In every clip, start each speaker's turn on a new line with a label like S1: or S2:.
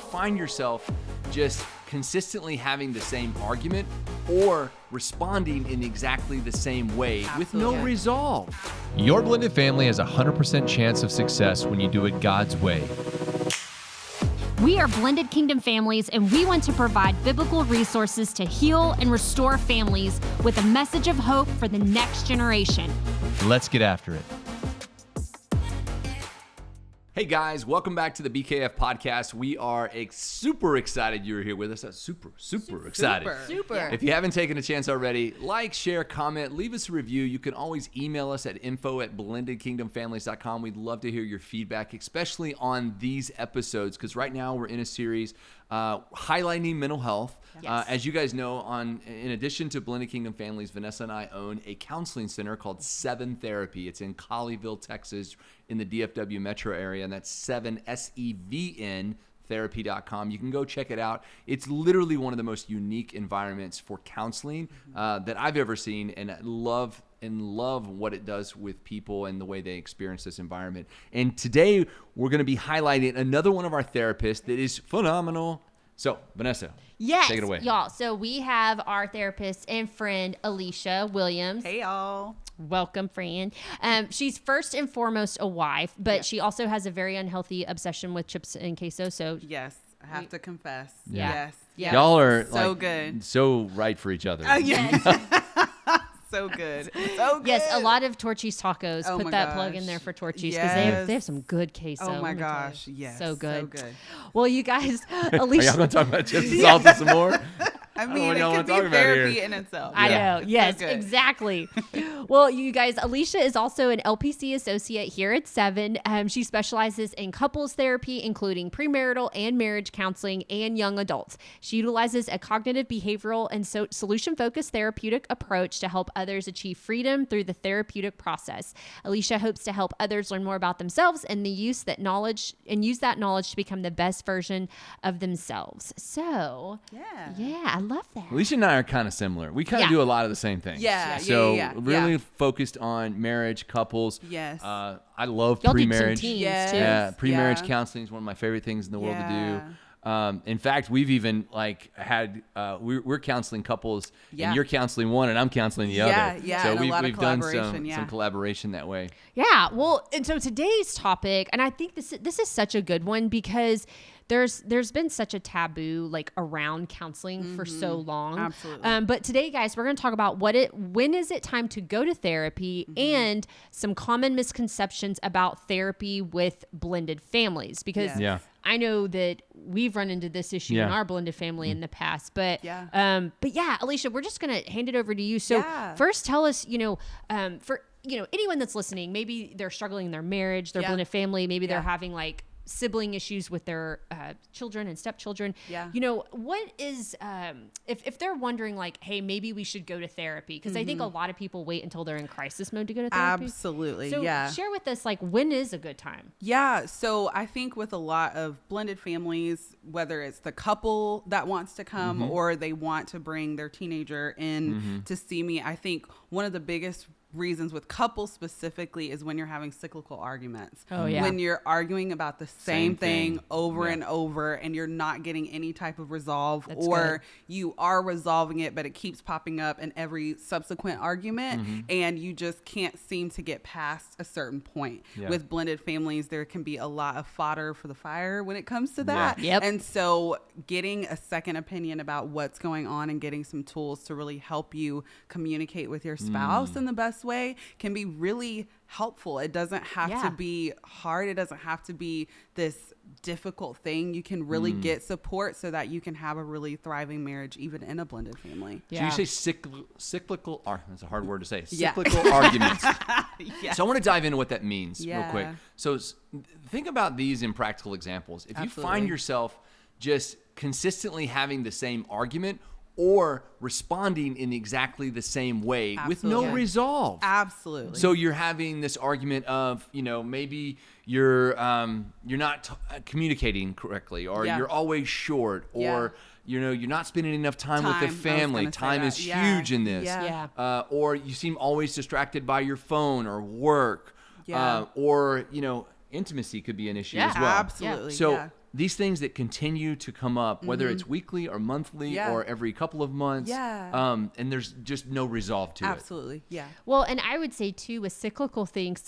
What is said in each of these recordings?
S1: find yourself just consistently having the same argument or responding in exactly the same way with no resolve.
S2: Your blended family has a 100% chance of success when you do it God's way.
S3: We are Blended Kingdom Families, and we want to provide biblical resources to heal and restore families with a message of hope for the next generation.
S2: Let's get after it.
S1: Hey guys, welcome back to the BKF podcast. We are super excited you're here with us. Super excited.
S4: Super.
S1: If you haven't taken a chance already, like, share, comment, leave us a review. You can always email us at info@blendedkingdomfamilies.com. We'd love to hear your feedback, especially on these episodes, because right now we're in a series highlighting mental health.
S4: Yes.
S1: As you guys know, in addition to Blended Kingdom Families, Vanessa and I own a counseling center called 7 Therapy. It's in Colleyville, Texas, in the DFW metro area, and that's 7 SEVN therapy.com. You can go check it out. It's literally one of the most unique environments for counseling that I've ever seen, and I love what it does with people and the way they experience this environment. And today we're going to be highlighting another one of our therapists that is phenomenal. So, Vanessa, take it away.
S3: Y'all. So we have our therapist and friend, Alicia Williams.
S4: Hey, y'all.
S3: Welcome, friend. She's first and foremost a wife, but she also has a very unhealthy obsession with chips and queso. So
S4: Yes, I have to confess.
S1: Yeah.
S4: Yes.
S1: Y'all are
S4: so good.
S1: So right for each other.
S4: Yes. So good. So good.
S3: Yes, a lot of Torchy's tacos.
S4: Oh
S3: Put
S4: my
S3: that plug
S4: gosh.
S3: in there for Torchy's because they have some good queso.
S4: Oh my
S3: let me tell you.
S4: gosh. Yes.
S3: So good.
S4: So good.
S3: Well, you guys,
S1: Are y'all
S3: Alicia.
S1: going to talk about chips and salsa some more?
S4: I
S1: know
S4: mean,
S1: what
S4: it
S1: y'all
S4: could
S1: wanna
S4: be
S1: talk about
S4: therapy
S1: here.
S4: in itself.
S3: I
S1: Yeah.
S3: know. Yes,
S4: good.
S3: exactly. Well, you guys, Alicia is also an LPC associate here at 7. She specializes in couples therapy, including premarital and marriage counseling and young adults. She utilizes a cognitive, behavioral, and solution-focused therapeutic approach to help others achieve freedom through the therapeutic process. Alicia hopes to help others learn more about themselves and use that knowledge to become the best version of themselves. So, yeah, I love that.
S1: Alicia and I are kind of similar. We kind of do a lot of the same things.
S4: Yeah,
S1: So
S4: yeah.
S1: really focused on marriage, couples.
S4: Yes.
S1: I love
S3: Y'all do some
S1: pre-marriage.
S3: teams,
S4: Yes.
S3: too.
S1: Yeah, pre-marriage
S4: Yeah.
S1: counseling is one of my favorite things in the world to
S4: Yeah.
S1: do. In fact, we've even had we're counseling couples,
S4: Yeah.
S1: and you're counseling one, and I'm counseling the
S4: Yeah,
S1: other.
S4: yeah,
S1: So
S4: and a lot of
S1: we've done
S4: collaboration,
S1: some collaboration that way.
S3: Yeah, well, and so today's topic, and I think this is such a good one because there's been such a taboo like around counseling for so long.
S4: Absolutely.
S3: But today, guys, we're going to talk about when is it time to go to therapy and some common misconceptions about therapy with blended families because
S1: Yeah.
S3: I know that we've run into this issue in our blended family in the past, but Alicia, we're just going to hand it over to you. So first tell us, for anyone that's listening, maybe they're struggling in their marriage, their blended family, maybe they're having like sibling issues with their children and stepchildren.
S4: Yeah.
S3: What is, if they're wondering like, hey, maybe we should go to therapy. Cause I think a lot of people wait until they're in crisis mode to go to therapy.
S4: Absolutely.
S3: So
S4: yeah.
S3: share with us, like, when is a good time?
S4: Yeah. So I think with a lot of blended families, whether it's the couple that wants to come or they want to bring their teenager in to see me, I think one of the biggest reasons with couples specifically is when you're having cyclical arguments.
S3: Oh, yeah.
S4: When you're arguing about the same thing over
S1: Yeah.
S4: and over and you're not getting any type of resolve,
S3: That's
S4: or
S3: good.
S4: you are resolving it, but it keeps popping up in every subsequent argument and you just can't seem to get past a certain point.
S1: Yeah.
S4: With blended families, there can be a lot of fodder for the fire when it comes to that.
S3: Yeah. Yep.
S4: And so getting a second opinion about what's going on and getting some tools to really help you communicate with your spouse in the best way can be really helpful. It doesn't have to be hard. It doesn't have to be this difficult thing. You can really get support so that you can have a really thriving marriage, even in a blended family.
S1: So you say cyclical, that's a hard word to say,
S4: Yeah.
S1: cyclical arguments.
S4: Yeah.
S1: So I want to dive into what that means real quick.
S4: Yeah.
S1: So think about these in practical examples. If you
S4: Absolutely.
S1: find yourself just consistently having the same argument or responding in exactly the same way with no
S4: Absolutely.
S1: resolve.
S4: Absolutely.
S1: So you're having this argument of, maybe you're not communicating correctly, or
S4: Yeah.
S1: you're always short, or you're not spending enough time with the
S4: Time. I was
S1: family.
S4: gonna say
S1: Time
S4: that.
S1: is
S4: Yeah.
S1: huge in this.
S4: Yeah.
S1: Or you seem always distracted by your phone or work.
S4: Yeah.
S1: Or intimacy could be an issue
S3: Yeah,
S1: as well.
S4: absolutely.
S1: So
S4: yeah.
S1: these things that continue to come up, whether it's weekly or monthly or every couple of months, and there's just no resolve to it.
S4: Absolutely. Yeah.
S3: Well, and I would say too, with cyclical things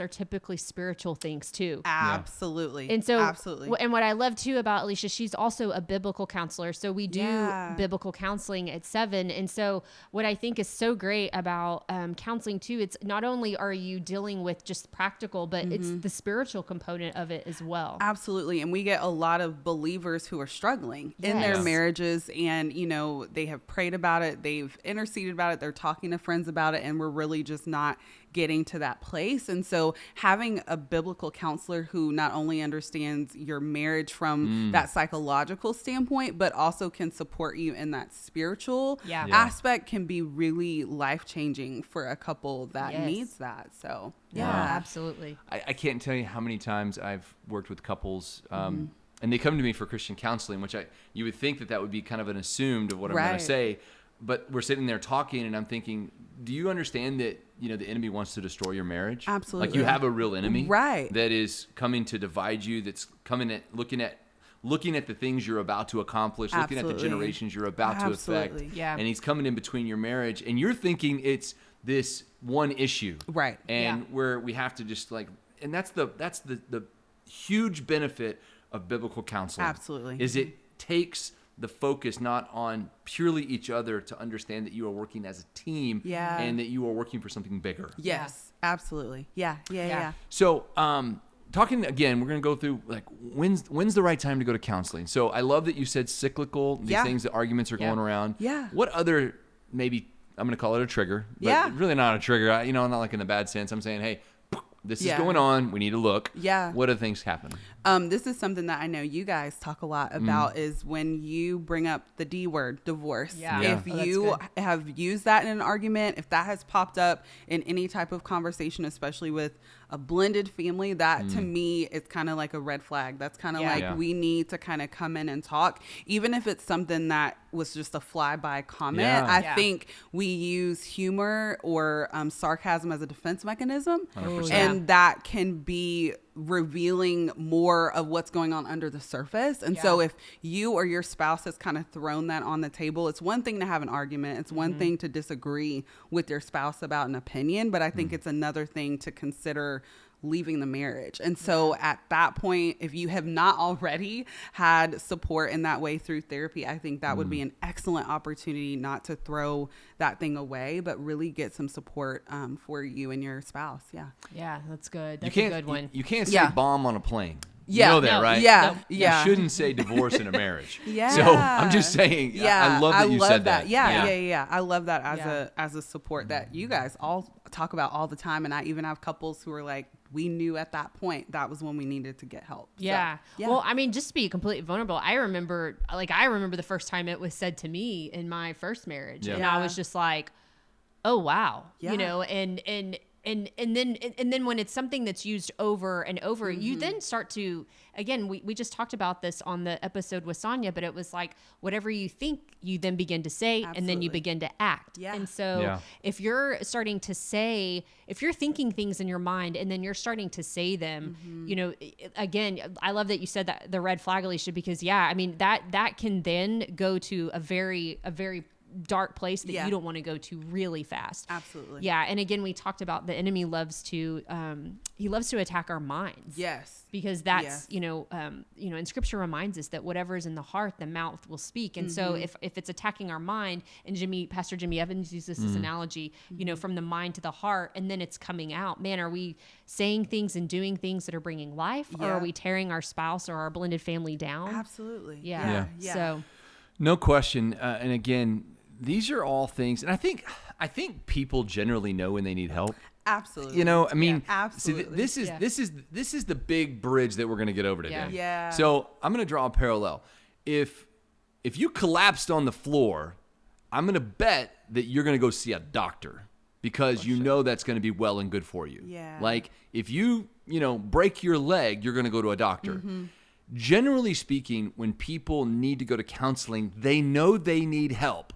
S3: are typically spiritual things too.
S4: Absolutely.
S3: And so,
S4: absolutely.
S3: And what I love too about Alicia, she's also a biblical counselor. So we do biblical counseling at 7. And so what I think is so great about counseling too, it's not only are you dealing with just practical, but it's the spiritual component of it as well.
S4: Absolutely. And we get a lot of believers who are struggling in their marriages, and, you know, they have prayed about it. They've interceded about it. They're talking to friends about it, and we're really just not getting to that place. And so having a biblical counselor who not only understands your marriage from that psychological standpoint, but also can support you in that spiritual aspect can be really life-changing for a couple that needs that. So
S3: absolutely.
S1: I can't tell you how many times I've worked with couples, and they come to me for Christian counseling, which you would think that would be kind of an assumed of what I'm going to say. But we're sitting there talking, and I'm thinking, do you understand that, you know, the enemy wants to destroy your marriage?
S4: Absolutely.
S1: Like, you have a real enemy,
S4: right,
S1: that is coming to divide you, that's coming at looking at the things you're about to accomplish, looking at the generations you're about to affect.
S3: Yeah.
S1: And he's coming in between your marriage, and you're thinking it's this one issue.
S4: Right.
S1: And where we have to just and that's the huge benefit of biblical counseling.
S4: Absolutely.
S1: Is it takes the focus not on purely each other to understand that you are working as a team and that you are working for something bigger.
S4: Yes, absolutely. Yeah.
S1: So, talking again, we're going to go through when's the right time to go to counseling. So I love that you said cyclical, these things, the arguments are going around.
S4: Yeah.
S1: What other, maybe I'm going to call it a trigger, but really not a trigger, not like in a bad sense. I'm saying, hey, this is going on. We need to look.
S4: Yeah.
S1: What are things happening?
S4: This is something that I know you guys talk a lot about is when you bring up the D word, divorce. If you have used that in an argument, if that has popped up in any type of conversation, especially with a blended family, that to me is kind of like a red flag. That's kind of we need to kind of come in and talk, even if it's something that was just a flyby comment. I think we use humor or sarcasm as a defense mechanism,
S1: 100%.
S4: and that can be revealing more of what's going on under the surface. And so if you or your spouse has kind of thrown that on the table, it's one thing to have an argument. It's one thing to disagree with your spouse about an opinion, but I think it's another thing to consider leaving the marriage. And so at that point, if you have not already had support in that way through therapy, I think that would be an excellent opportunity not to throw that thing away, but really get some support for you and your spouse.
S3: Yeah, that's good. That's a good one.
S1: You can't say bomb on a plane.
S4: Yeah.
S1: You know that, right?
S4: Yeah.
S1: You shouldn't say divorce in a marriage.
S4: Yeah.
S1: So I'm just saying, I love that you said that.
S4: Yeah. I love that as a support that you guys all talk about all the time. And I even have couples who are like, we knew at that point that was when we needed to get help.
S3: Yeah.
S4: So,
S3: Well, I mean, just to be completely vulnerable, I remember the first time it was said to me in my first marriage. And I was just like, oh, wow. You know, and then when it's something that's used over and over, you then start to, again, we just talked about this on the episode with Sonia, but it was like whatever you think, you then begin to say, and then you begin to act. And so if you're starting to say, if you're thinking things in your mind and then you're starting to say them, you know, again, I love that you said that the red flag, Alicia, because I mean, that can then go to a very dark place that you don't want to go to really fast.
S4: Absolutely.
S3: Yeah. And again, we talked about the enemy loves to attack our minds.
S4: Yes.
S3: Because that's, you know, and scripture reminds us that whatever is in the heart, the mouth will speak. And so if it's attacking our mind, and Pastor Jimmy Evans uses this analogy, you know, from the mind to the heart, and then it's coming out, man, are we saying things and doing things that are bringing life, or are we tearing our spouse or our blended family down?
S4: Absolutely.
S3: Yeah. So
S1: no question. And again, these are all things, and I think people generally know when they need help.
S4: Absolutely.
S1: You know, I mean,
S4: absolutely.
S1: See, this is the big bridge that we're going to get over today.
S4: Yeah.
S1: So I'm going to draw a parallel. If you collapsed on the floor, I'm going to bet that you're going to go see a doctor, because you know that's going to be well and good for you.
S4: Yeah.
S1: Like if you break your leg, you're going to go to a doctor. Generally speaking, when people need to go to counseling, they know they need help.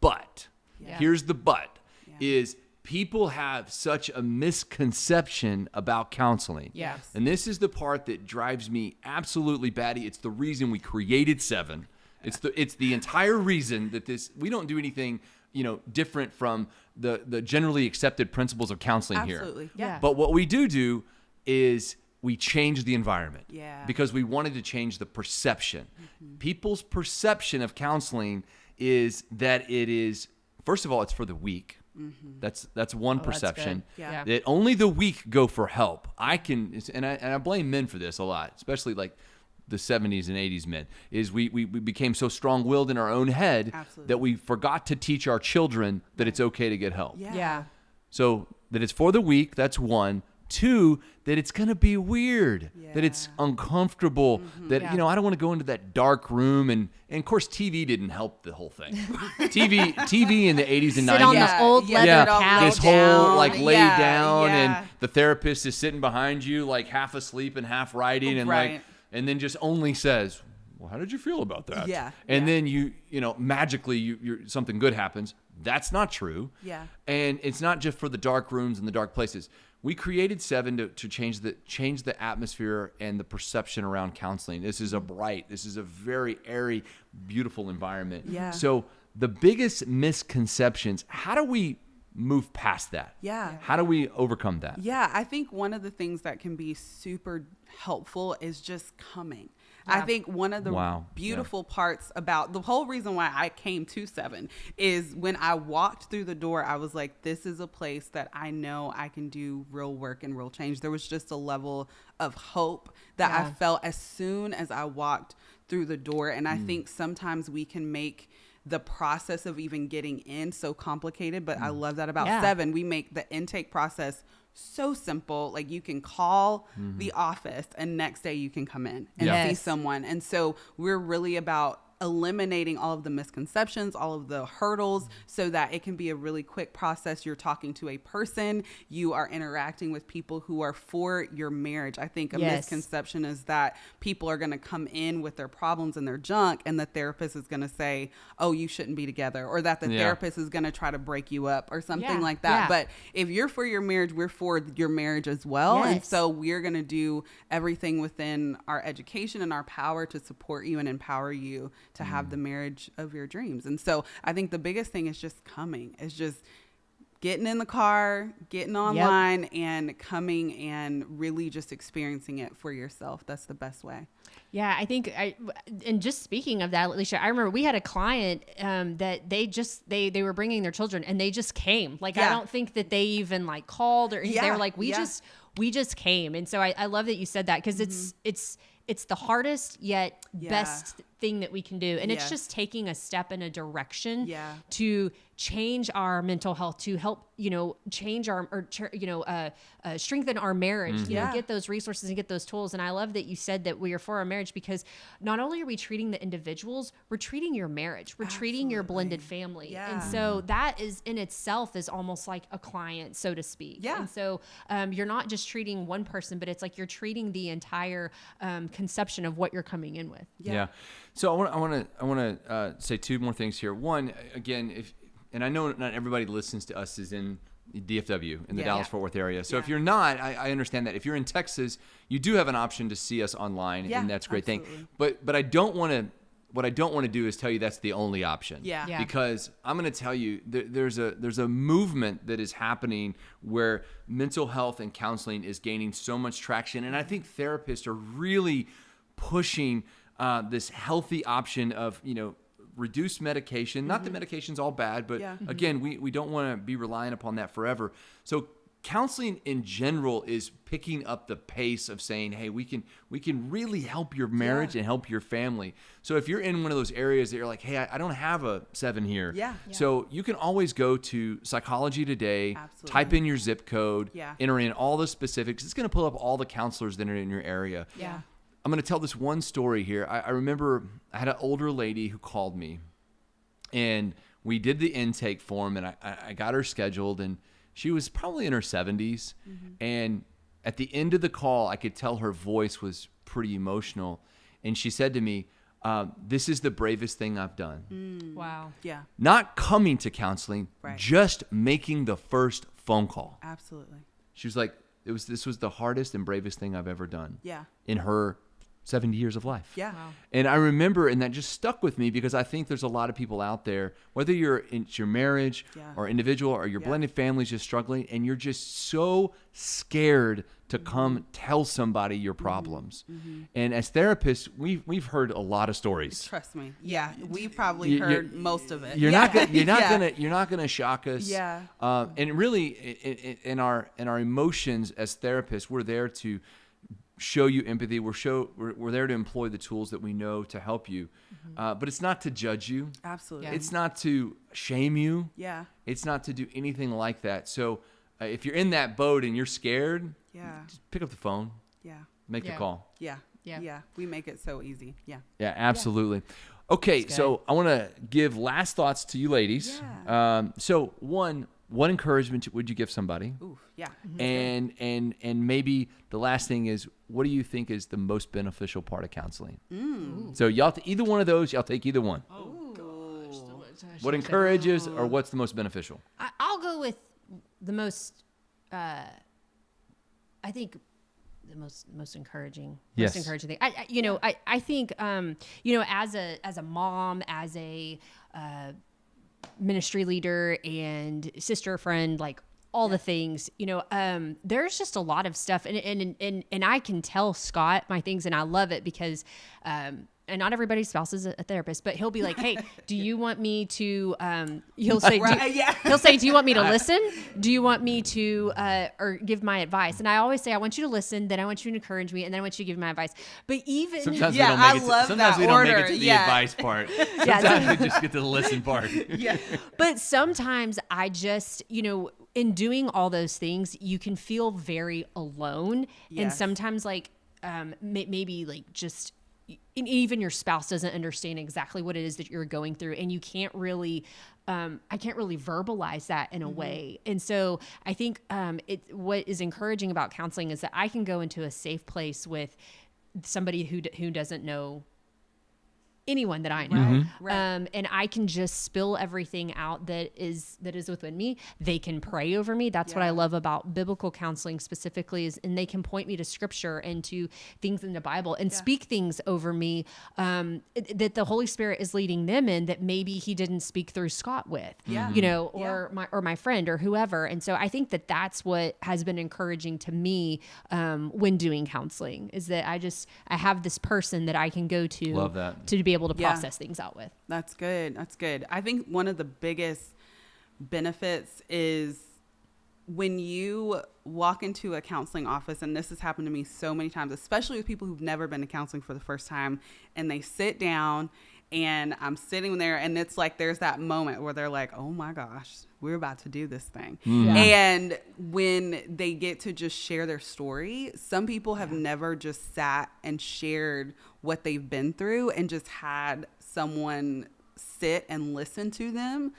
S1: But here's the but, is people have such a misconception about counseling.
S3: Yes.
S1: And this is the part that drives me absolutely batty. It's the reason we created Seven. It's the entire reason that we don't do anything, different from the generally accepted principles of counseling here.
S4: Absolutely.
S3: Yeah.
S1: But what we do is we change the environment.
S4: Yeah.
S1: Because we wanted to change the perception. People's perception of counseling is that it is, first of all, it's for the weak. That's one perception.
S3: Yeah.
S1: That only the weak go for help. And I blame men for this a lot, especially like the 70s and 80s men, is we became so strong-willed in our own head that we forgot to teach our children that it's okay to get help.
S3: Yeah.
S1: So that it's for the weak, that's one. Two, that it's going to be weird, that it's uncomfortable, that, I don't want to go into that dark room. And of course, TV didn't help the whole thing. TV in the 80s and 90s.
S3: Sit on the old leather couch.
S1: This whole lay down
S4: yeah.
S1: and the therapist is sitting behind you like half asleep and half writing and and then just only says, well, how did you feel about that?
S4: Yeah.
S1: And then magically you're something good happens. That's not true.
S4: Yeah.
S1: And it's not just for the dark rooms and the dark places. We created Seven to change the atmosphere and the perception around counseling. This is a very airy, beautiful environment.
S4: Yeah.
S1: So the biggest misconceptions, how do we move past that?
S4: Yeah.
S1: How do we overcome that?
S4: Yeah, I think one of the things that can be super helpful is just coming. I think one of the beautiful parts about the whole reason why I came to Seven is when I walked through the door, I was like, this is a place that I know I can do real work and real change. There was just a level of hope that I felt as soon as I walked through the door. And I think sometimes we can make the process of even getting in so complicated, but I love that about Seven. We make the intake process so simple. Like you can call the office and next day you can come in and see someone. And so we're really about eliminating all of the misconceptions, all of the hurdles, so that it can be a really quick process. You're talking to a person, you are interacting with people who are for your marriage. I think a misconception is that people are going to come in with their problems and their junk, and the therapist is going to say, oh, you shouldn't be together, or that the therapist is going to try to break you up or something like that. But if you're for your marriage, we're for your marriage as well. And so we're going to do everything within our education and our power to support you and empower you to have the marriage of your dreams. And so I think the biggest thing is just coming. It's just getting in the car, getting online and coming and really just experiencing it for yourself. That's the best way.
S3: Yeah, I think and just speaking of that, Alicia, I remember we had a client that they were bringing their children and they just came. Like, I don't think that they even like called or anything. They were like, we just came. And so I love that you said that, because it's the hardest yet best thing that we can do. And it's just taking a step in a direction to change our mental health, to help, change strengthen our marriage, get those resources and get those tools. And I love that you said that we are for our marriage, because not only are we treating the individuals, we're treating your marriage, we're treating your blended family. And so that is in itself is almost like a client, so to speak. And so you're not just treating one person, but it's like you're treating the entire conception of what you're coming in with.
S1: So I want to say two more things here. One, again, and I know not everybody listens to us is in DFW in the Dallas-Fort Worth area. So if you're not, I understand that. If you're in Texas, you do have an option to see us online, and that's a great thing. But I don't want to. What I don't want to do is tell you that's the only option. Because I'm going to tell you there's a movement that is happening where mental health and counseling is gaining so much traction, and I think therapists are really pushing this healthy option of reduced medication. Not that medication's all bad, but again, we don't want to be relying upon that forever. So counseling in general is picking up the pace of saying, hey, we can really help your marriage and help your family. So if you're in one of those areas that you're like, hey, I don't have a 7 here. So you can always go to Psychology Today, type in your zip code, enter in all the specifics. It's going to pull up all the counselors that are in your area. I'm going to tell this one story here. I remember I had an older lady who called me, and we did the intake form, and I got her scheduled, and she was probably in her 70s. And at the end of the call, I could tell her voice was pretty emotional. And she said to me, this is the bravest thing I've done.
S3: Wow.
S1: Not coming to counseling, just making the first phone call.
S4: Absolutely.
S1: She was like, this was the hardest and bravest thing I've ever done.
S4: Yeah.
S1: In her 70 years of life.
S4: Yeah. Wow.
S1: And I remember, and that just stuck with me because I think there's a lot of people out there, whether it's your marriage or individual or your blended family's just struggling, and you're just so scared to come tell somebody your problems. And as therapists, we've heard a lot of stories.
S4: Trust me. Yeah. We've probably heard most of it.
S1: You're not gonna shock us.
S4: Yeah.
S1: And really in our emotions as therapists, we're there to show you empathy. We're there to employ the tools that we know to help you. But it's not to judge you.
S4: Absolutely.
S3: Yeah.
S1: It's not to shame you.
S4: Yeah.
S1: It's not to do anything like that. So if you're in that boat and you're scared, just pick up the phone.
S4: Yeah.
S1: Make the call.
S4: Yeah. We make it so easy. Yeah.
S1: Yeah, absolutely. Okay, so I want to give last thoughts to you ladies.
S4: Yeah.
S1: So what encouragement would you give somebody?
S4: Ooh, yeah.
S1: And maybe the last thing is, what do you think is the most beneficial part of counseling? So y'all, either one of those, y'all take either one.
S3: Oh, gosh.
S1: What encourages or what's the most beneficial?
S3: I'll go with the most, I think the most encouraging,
S1: Yes.
S3: most encouraging thing. I think, as a mom, as a, ministry leader and sister, friend, like all the things, there's just a lot of stuff, and I can tell Scott my things, and I love it because, and not everybody's spouse is a therapist, but he'll be like, hey, do you want me to, he'll say, he'll say, do you want me to listen? Do you want me to, or give my advice? And I always say, I want you to listen, then I want you to encourage me, and then I want you to give me my advice. But even,
S1: sometimes
S4: Yeah,
S1: we don't make
S4: I love
S1: sometimes
S4: that
S1: we don't make
S4: order.
S1: it to the
S4: Yeah.
S1: advice part. Sometimes we just get to the listen part.
S4: Yeah.
S3: but sometimes I just, in doing all those things, you can feel very alone. And
S4: Yes.
S3: sometimes like, maybe like just, even your spouse doesn't understand exactly what it is that you're going through, and you can't really, I can't really verbalize that in a way. And so I think what is encouraging about counseling is that I can go into a safe place with somebody who doesn't know anyone that I know.
S4: Right.
S3: And I can just spill everything out that is within me. They can pray over me. That's what I love about biblical counseling specifically and they can point me to scripture and to things in the Bible and speak things over me that the Holy Spirit is leading them in that maybe he didn't speak through Scott with, or my friend or whoever. And so I think that that's what has been encouraging to me when doing counseling is that I have this person that I can go to.
S1: Love that.
S3: To be able to process things out with.
S4: That's good. That's good. I think one of the biggest benefits is when you walk into a counseling office, and this has happened to me so many times, especially with people who've never been to counseling for the first time, and they sit down and I'm sitting there and it's like there's that moment where they're like, oh my gosh, we're about to do this thing. And when they get to just share their story, some people have never just sat and shared what they've been through and just had someone sit and listen to them,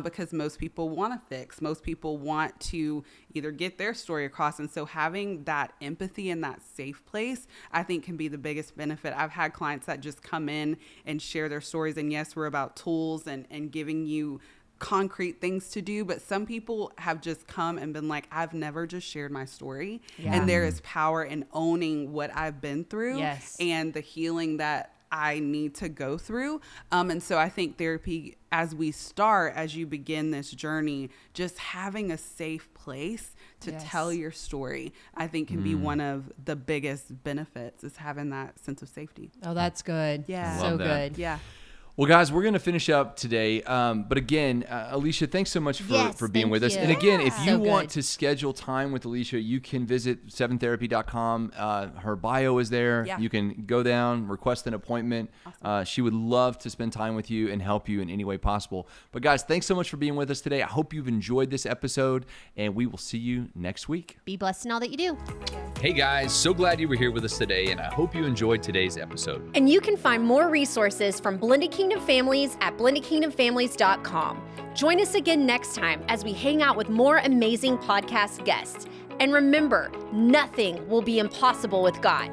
S4: because most people want to fix. Most people want to either get their story across. And so having that empathy in that safe place, I think can be the biggest benefit. I've had clients that just come in and share their stories. And yes, we're about tools and giving you concrete things to do, but some people have just come and been like, I've never just shared my story. And there is power in owning what I've been through and the healing that I need to go through. And so I think therapy, as you begin this journey, just having a safe place to tell your story, I think can be one of the biggest benefits, is having that sense of safety.
S3: Oh, that's good.
S4: Yeah.
S3: So good.
S4: Yeah.
S1: Well, guys, we're going to finish up today. But again, Alicia, thanks so much for being with us. And again, if you want to schedule time with Alicia, you can visit 7therapy.com. Her bio is there.
S4: Yeah.
S1: You can go down, request an appointment. Awesome. She would love to spend time with you and help you in any way possible. But guys, thanks so much for being with us today. I hope you've enjoyed this episode, and we will see you next week.
S3: Be blessed in all that you do.
S2: Hey guys, so glad you were here with us today, and I hope you enjoyed today's episode.
S5: And you can find more resources from Blended Kingdom Families at blendedkingdomfamilies.com. Join us again next time as we hang out with more amazing podcast guests. And remember, nothing will be impossible with God.